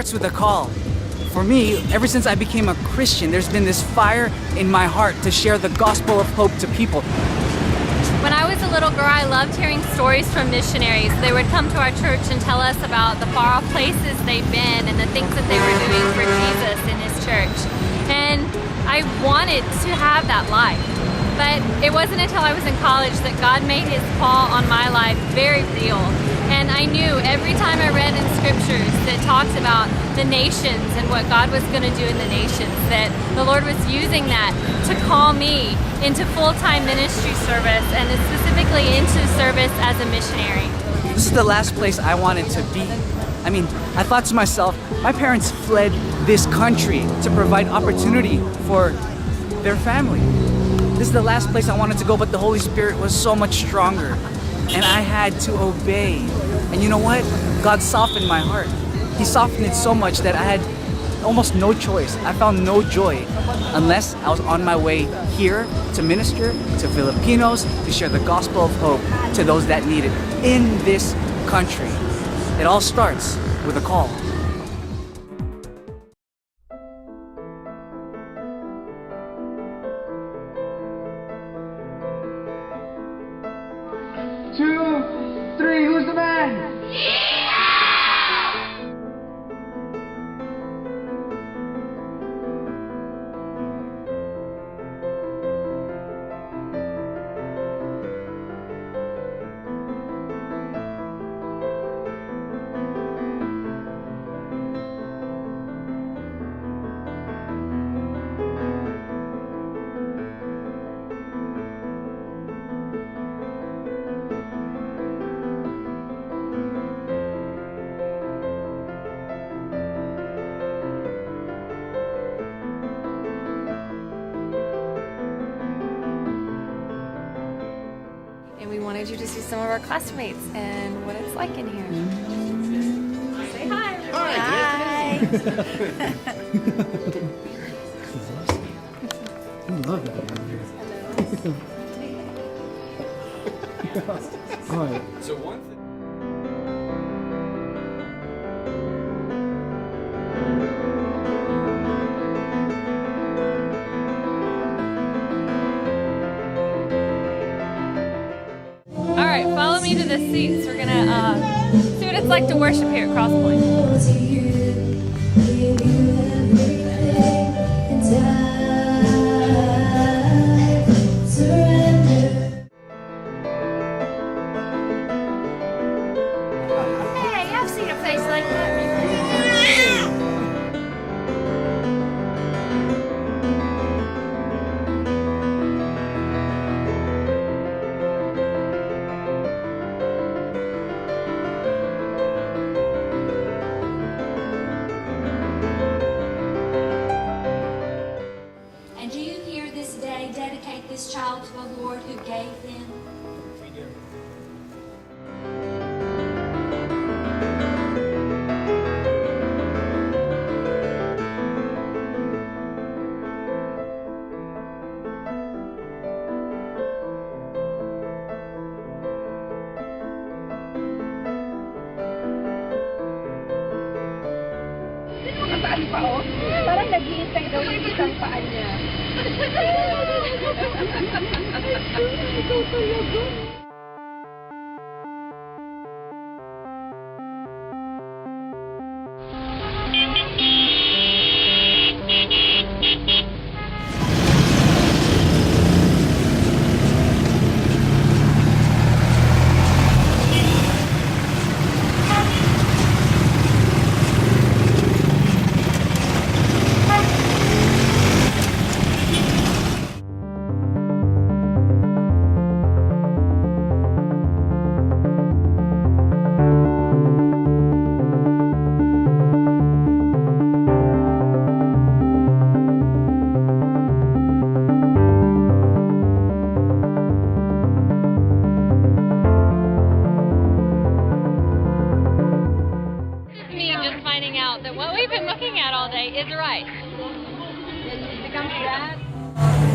starts with a call. For me, ever since I became a Christian, there's been this fire in my heart to share the gospel of hope to people. When I was a little girl, I loved hearing stories from missionaries. They would come to our church and tell us about the far-off places they've been and the things that they were doing for Jesus in His church. And I wanted to have that life. But it wasn't until I was in college that God made His call on my life very real. And I knew every time I read in scriptures that talks about the nations and what God was going to do in the nations, that the Lord was using that to call me into full-time ministry service and specifically into service as a missionary. This is the last place I wanted to be. I mean, I thought to myself, my parents fled this country to provide opportunity for their family. This is the last place I wanted to go, but the Holy Spirit was so much stronger, and I had to obey. And you know what? God softened my heart. He softened it so much that I had almost no choice. I found no joy unless I was on my way here to minister to Filipinos, to share the gospel of hope to those that need it in this country. It all starts with a call. We wanted you to see some of our classmates and what it's like in here. Say hi, everyone. Hi. I love that. Hello. All right. So one thing. Follow me to the seats. We're gonna see what it's like to worship here at Cross Point. Hey, I've seen a face like that. Dedicate this child to the Lord who gave them? We do. Parang nag-iintay daw yung isang paan niya. Ikaw talaga.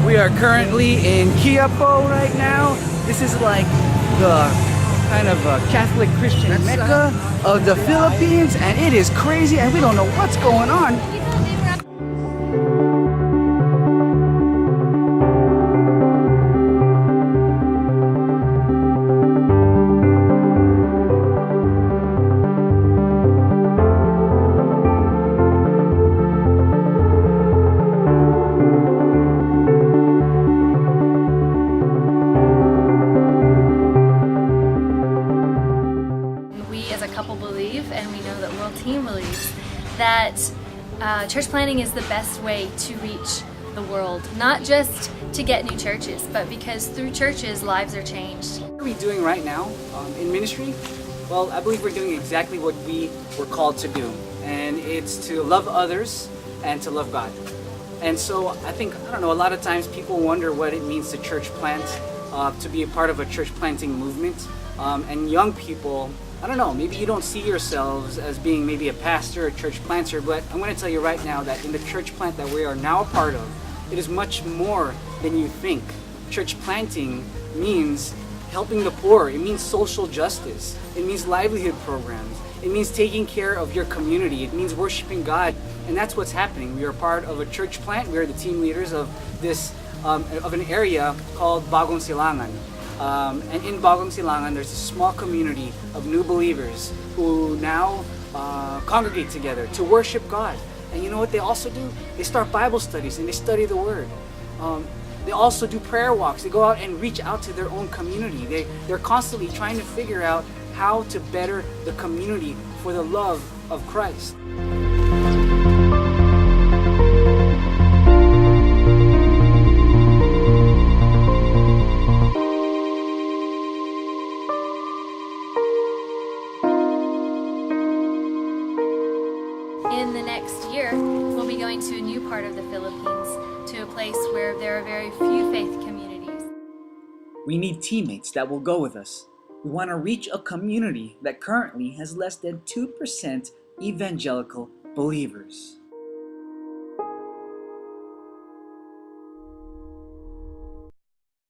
We are currently in Quiapo right now. This is like the kind of Catholic Christian mecca of the Philippines, and it is crazy, and we don't know what's going on. And we know that World Team believes that church planting is the best way to reach the world, not just to get new churches, but because through churches lives are changed. What are we doing right now in ministry? Well, I believe we're doing exactly what we were called to do, and it's to love others and to love God. And so I think, I don't know, a lot of times people wonder what it means to church plant, to be a part of a church planting movement, and young people, I don't know, maybe you don't see yourselves as being maybe a pastor or church planter, but I'm going to tell you right now that in the church plant that we are now a part of, it is much more than you think. Church planting means helping the poor, it means social justice, it means livelihood programs, it means taking care of your community, it means worshiping God, and that's what's happening. We are part of a church plant, we are the team leaders of this, of an area called Bagong Silangan. And in Bagong Silangan, there's a small community of new believers who now congregate together to worship God. And you know what they also do? They start Bible studies and they study the Word. They also do prayer walks. They go out and reach out to their own community. They're constantly trying to figure out how to better the community for the love of Christ. In the next year, we'll be going to a new part of the Philippines, to a place where there are very few faith communities. We need teammates that will go with us. We want to reach a community that currently has less than 2% evangelical believers.